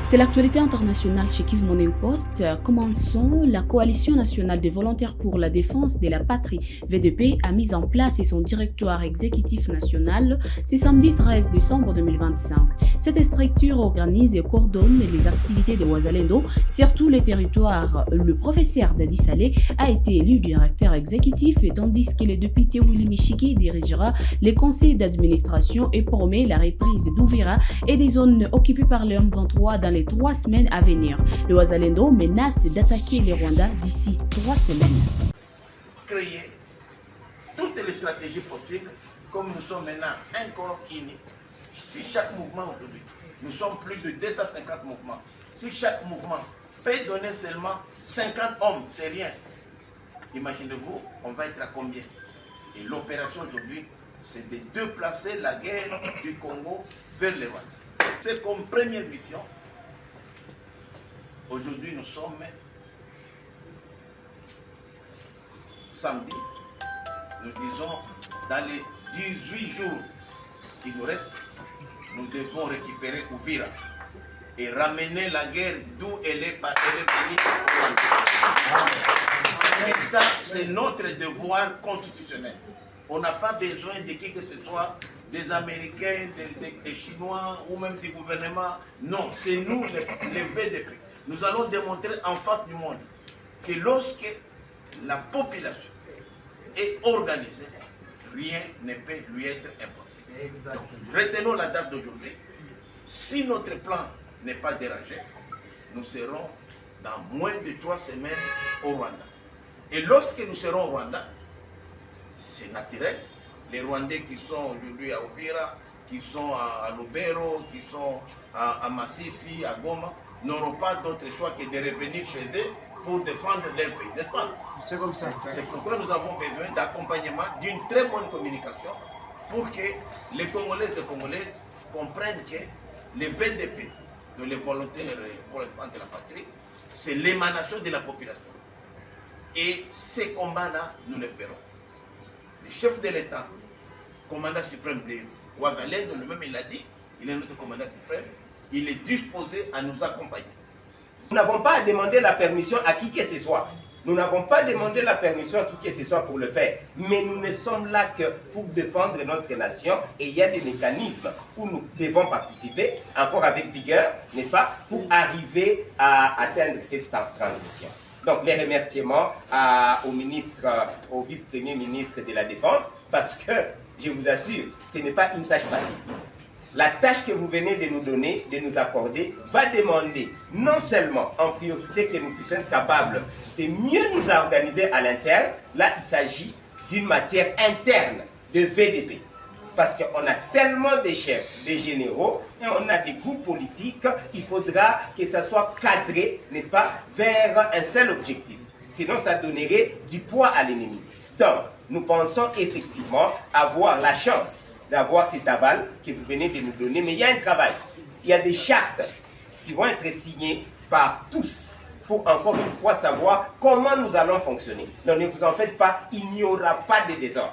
C'est l'actualité internationale chez Kivu Morning Post. Commençons. La Coalition nationale des volontaires pour la défense de la patrie, VDP, a mis en place son directoire exécutif national ce samedi 13 décembre 2025. Cette structure organise et coordonne les activités de Wazalendo sur tous les territoires. Le professeur Dadi Saleh a été élu directeur exécutif, tandis que le député Willy Michiki dirigera les conseils d'administration et promet la reprise d'Ouvira et des zones occupées par le M23 dans les 3 semaines à venir. Le Wazalendo menace d'attaquer les Rwandais d'ici 3 semaines. Créer toutes les stratégies possibles, comme nous sommes maintenant un corps uni. Si chaque mouvement aujourd'hui, nous sommes plus de 250 mouvements, si chaque mouvement peut donner seulement 50 hommes, c'est rien. Imaginez-vous, on va être à combien? Et l'opération aujourd'hui, c'est de déplacer la guerre du Congo vers le Rwanda. C'est comme première mission. Aujourd'hui, nous sommes samedi. Nous disons, dans les 18 jours qui nous restent, nous devons récupérer Ouvira et ramener la guerre d'où elle est venue. Et ça, c'est notre devoir constitutionnel. On n'a pas besoin de qui que ce soit, des Américains, des Chinois ou même du gouvernement. Non, c'est nous les VDP. Nous allons démontrer en face du monde que lorsque la population est organisée, rien ne peut lui être impossible. Donc, retenons la date d'aujourd'hui. Si notre plan n'est pas dérangé, nous serons dans moins de 3 semaines au Rwanda. Et lorsque nous serons au Rwanda, c'est naturel. Les Rwandais qui sont aujourd'hui à Uvira, qui sont à Lubero, qui sont à Masisi, à Goma, n'auront pas d'autre choix que de revenir chez eux pour défendre leur pays, n'est-ce pas? C'est comme ça. C'est pourquoi nous avons besoin d'accompagnement, d'une très bonne communication, pour que les Congolaises et les Congolais comprennent que les VDP, de les volontaires pour la défense de la patrie, c'est l'émanation de la population. Et ces combats-là, nous les ferons. Le chef de l'État, commandant suprême de Wazalendo, lui-même il l'a dit, il est notre commandant suprême, il est disposé à nous accompagner. Nous n'avons pas demandé la permission à qui que ce soit. Nous n'avons pas demandé la permission à qui que ce soit pour le faire. Mais nous ne sommes là que pour défendre notre nation et il y a des mécanismes où nous devons participer, encore avec vigueur, n'est-ce pas, pour arriver à atteindre cette transition. Donc les remerciements au ministre, au vice-premier ministre de la Défense, parce que, je vous assure, ce n'est pas une tâche facile. La tâche que vous venez de nous donner, de nous accorder, va demander non seulement en priorité que nous puissions être capables de mieux nous organiser à l'interne, là il s'agit d'une matière interne de VDP. Parce qu'on a tellement de chefs, des généraux, et on a des groupes politiques, il faudra que ça soit cadré, n'est-ce pas, vers un seul objectif. Sinon ça donnerait du poids à l'ennemi. Donc, nous pensons effectivement avoir la chance d'avoir cet aval que vous venez de nous donner. Mais il y a un travail. Il y a des chartes qui vont être signées par tous pour encore une fois savoir comment nous allons fonctionner. Donc ne vous en faites pas, il n'y aura pas de désordre.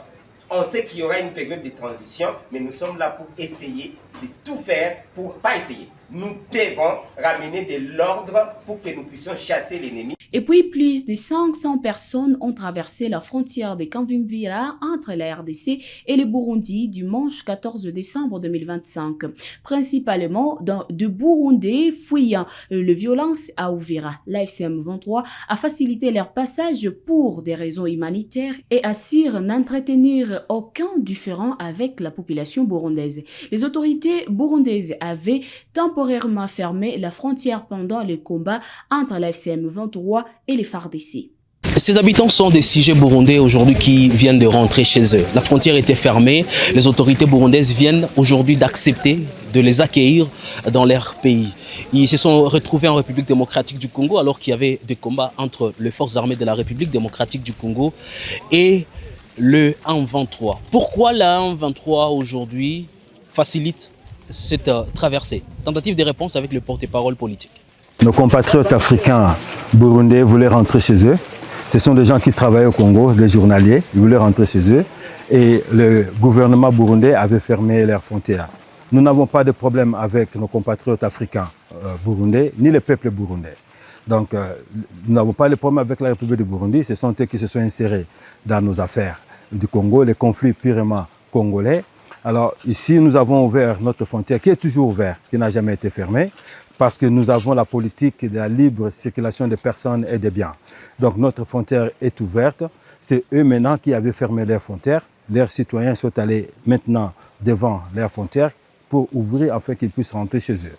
On sait qu'il y aura une période de transition, mais nous sommes là pour essayer de tout faire pour pas essayer. Nous devons ramener de l'ordre pour que nous puissions chasser l'ennemi. Et puis, plus de 500 personnes ont traversé la frontière de Kavimvira entre la RDC et le Burundi dimanche 14 décembre 2025. Principalement de Burundais fuyant les violences à Uvira. L'AFCM 23 a facilité leur passage pour des raisons humanitaires et assure n'entretenir aucun différend avec la population burundaise. Les autorités burundaises avaient temporairement fermé la frontière pendant les combats entre l'AFCM 23 et les FARDC. Ces habitants sont des sujets burundais aujourd'hui qui viennent de rentrer chez eux. La frontière était fermée. Les autorités burundaises viennent aujourd'hui d'accepter de les accueillir dans leur pays. Ils se sont retrouvés en République démocratique du Congo alors qu'il y avait des combats entre les forces armées de la République démocratique du Congo et le M23. Pourquoi la M23 aujourd'hui facilite cette traversée? Tentative de réponse avec le porte-parole politique. Nos compatriotes africains burundais voulaient rentrer chez eux. Ce sont des gens qui travaillent au Congo, des journaliers. Ils voulaient rentrer chez eux. Et le gouvernement burundais avait fermé leurs frontières. nous n'avons pas de problème avec nos compatriotes africains burundais, ni le peuple burundais. Donc, nous n'avons pas de problème avec la République du Burundi, ce sont eux qui se sont insérés dans nos affaires du Congo, les conflits purement congolais. Alors, ici, nous avons ouvert notre frontière, qui est toujours ouverte, qui n'a jamais été fermée, parce que nous avons la politique de la libre circulation des personnes et des biens. Donc, notre frontière est ouverte. C'est eux maintenant qui avaient fermé leurs frontières. Leurs citoyens sont allés maintenant devant leurs frontières pour ouvrir afin qu'ils puissent rentrer chez eux.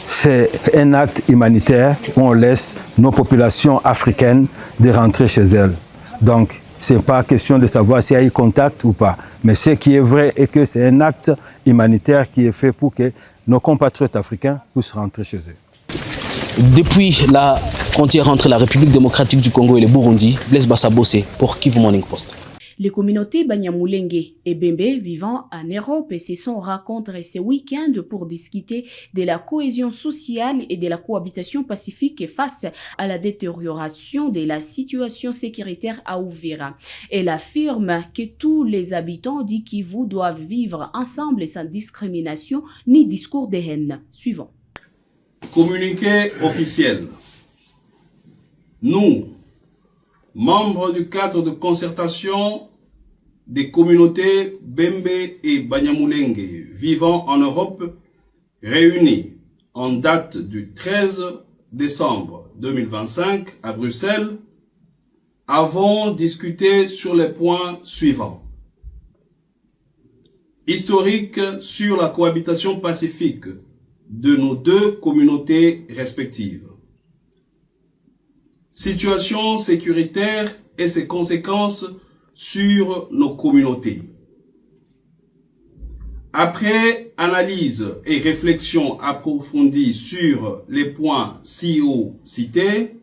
C'est un acte humanitaire où on laisse nos populations africaines de rentrer chez elles. Donc, ce n'est pas question de savoir s'il y a eu contact ou pas. Mais ce qui est vrai est que c'est un acte humanitaire qui est fait pour que nos compatriotes africains puissent rentrer chez eux. Depuis la frontière entre la République démocratique du Congo et le Burundi, Blaise Bassabossé pour Kivu Morning Post. Les communautés Banyamulenge et Bembe vivant en Europe se sont rencontrées ce week-end pour discuter de la cohésion sociale et de la cohabitation pacifique face à la détérioration de la situation sécuritaire à Uvira. Elle affirme que tous les habitants du Kivu doivent vivre ensemble sans discrimination ni discours de haine. Suivant. Communiqué officiel. Nous, membres du cadre de concertation des communautés Bembe et Banyamulenge vivant en Europe, réunis en date du 13 décembre 2025 à Bruxelles, avons discuté sur les points suivants. Historique sur la cohabitation pacifique de nos deux communautés respectives. Situation sécuritaire et ses conséquences sur nos communautés. Après analyse et réflexion approfondie sur les points ci-haut cités,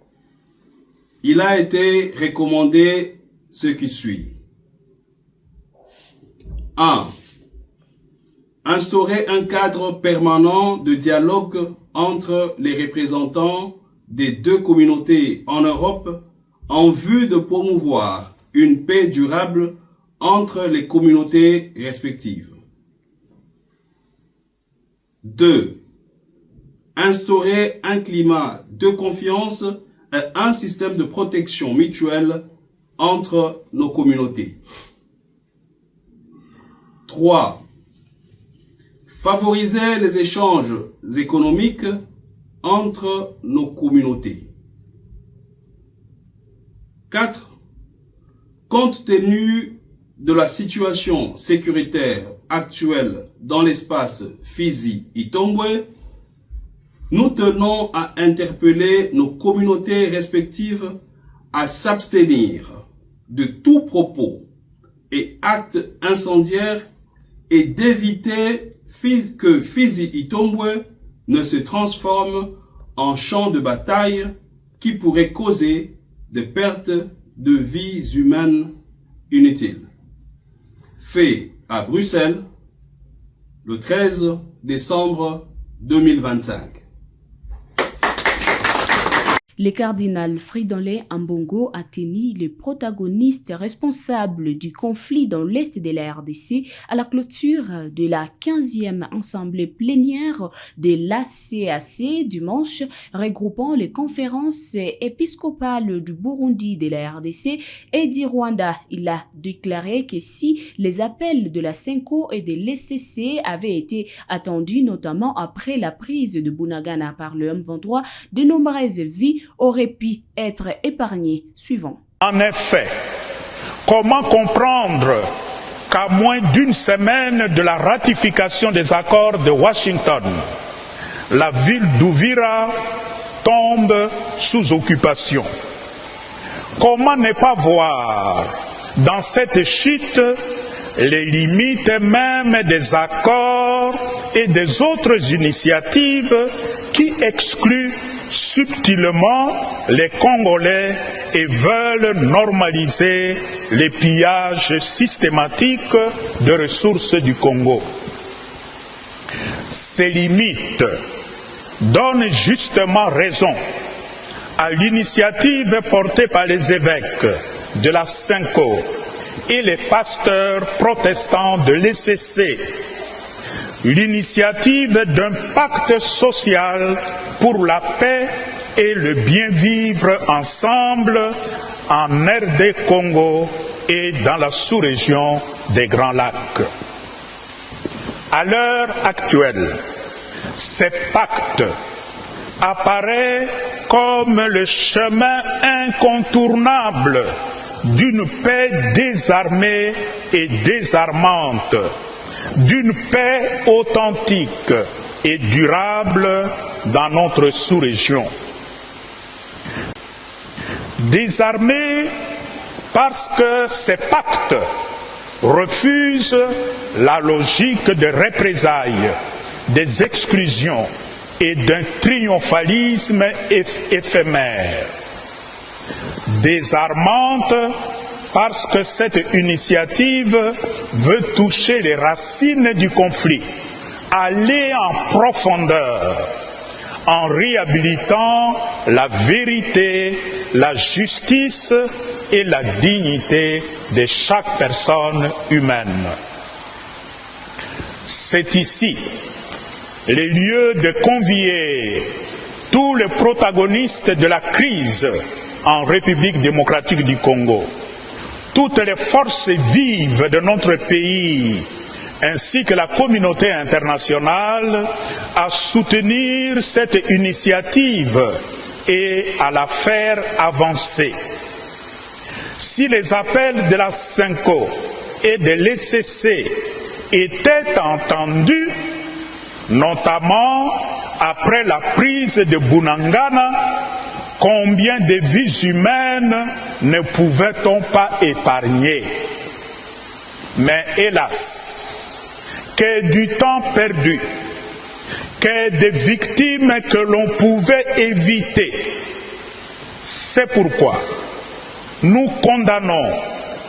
il a été recommandé ce qui suit. 1. Instaurer un cadre permanent de dialogue entre les représentants des deux communautés en Europe en vue de promouvoir une paix durable entre les communautés respectives. 2. Instaurer un climat de confiance et un système de protection mutuelle entre nos communautés. 3. Favoriser les échanges économiques entre nos communautés. 4. Compte tenu de la situation sécuritaire actuelle dans l'espace Fizi-Itombwe, nous tenons à interpeller nos communautés respectives à s'abstenir de tout propos et actes incendiaires et d'éviter que Fizi-Itombwe ne se transforme en champ de bataille qui pourrait causer des pertes de vies humaines inutiles. Fait à Bruxelles le 13 décembre 2025. Le cardinal Fridolin Ambongo Ateni, le protagoniste responsable du conflit dans l'est de la RDC, à la clôture de la 15e assemblée plénière de l'ACAC dimanche, regroupant les conférences épiscopales du Burundi, de la RDC et du Rwanda. Il a déclaré que si les appels de la CENCO et de l'ECC avaient été attendus, notamment après la prise de Bunagana par le M23, de nombreuses vies auraient pu être épargnées. Suivant. En effet, comment comprendre qu'à moins d'une semaine de la ratification des accords de Washington, la ville d'Uvira tombe sous occupation? Comment ne pas voir dans cette chute les limites même des accords et des autres initiatives qui excluent subtilement les Congolais et veulent normaliser les pillages systématiques de ressources du Congo. Ces limites donnent justement raison à l'initiative portée par les évêques de la CENCO et les pasteurs protestants de l'ECC l'initiative d'un pacte social pour la paix et le bien vivre ensemble en RD Congo et dans la sous-région des Grands Lacs. À l'heure actuelle, ce pacte apparaît comme le chemin incontournable d'une paix désarmée et désarmante, d'une paix authentique et durable dans notre sous-région. Désarmée parce que ces pactes refusent la logique de représailles, des exclusions et d'un triomphalisme éphémère. Désarmante parce que cette initiative veut toucher les racines du conflit, aller en profondeur, en réhabilitant la vérité, la justice et la dignité de chaque personne humaine. C'est ici le lieu de convier tous les protagonistes de la crise en République démocratique du Congo, toutes les forces vives de notre pays, ainsi que la communauté internationale, à soutenir cette initiative et à la faire avancer. Si les appels de la CENCO et de l'ECC étaient entendus, notamment après la prise de Bunagana, combien de vies humaines ne pouvait-on pas épargner? Mais hélas, que du temps perdu, que des victimes que l'on pouvait éviter. C'est pourquoi nous condamnons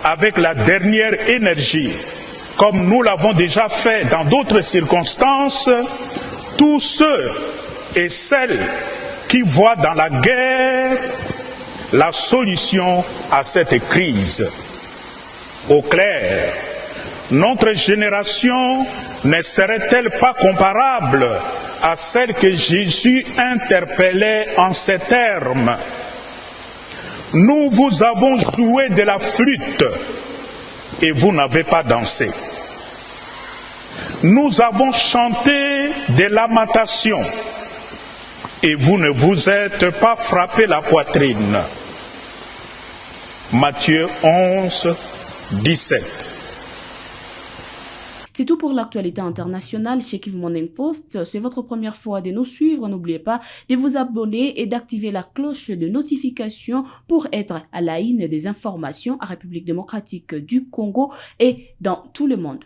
avec la dernière énergie, comme nous l'avons déjà fait dans d'autres circonstances, tous ceux et celles qui voient dans la guerre la solution à cette crise. Au clair, notre génération ne serait-elle pas comparable à celle que Jésus interpellait en ces termes? Nous vous avons joué de la flûte et vous n'avez pas dansé. Nous avons chanté des lamentations et vous ne vous êtes pas frappé la poitrine. Matthieu 11, 17. C'est tout pour l'actualité internationale chez Kivu Morning Post. C'est votre première fois de nous suivre. N'oubliez pas de vous abonner et d'activer la cloche de notification pour être à la une des informations à République démocratique du Congo et dans tout le monde.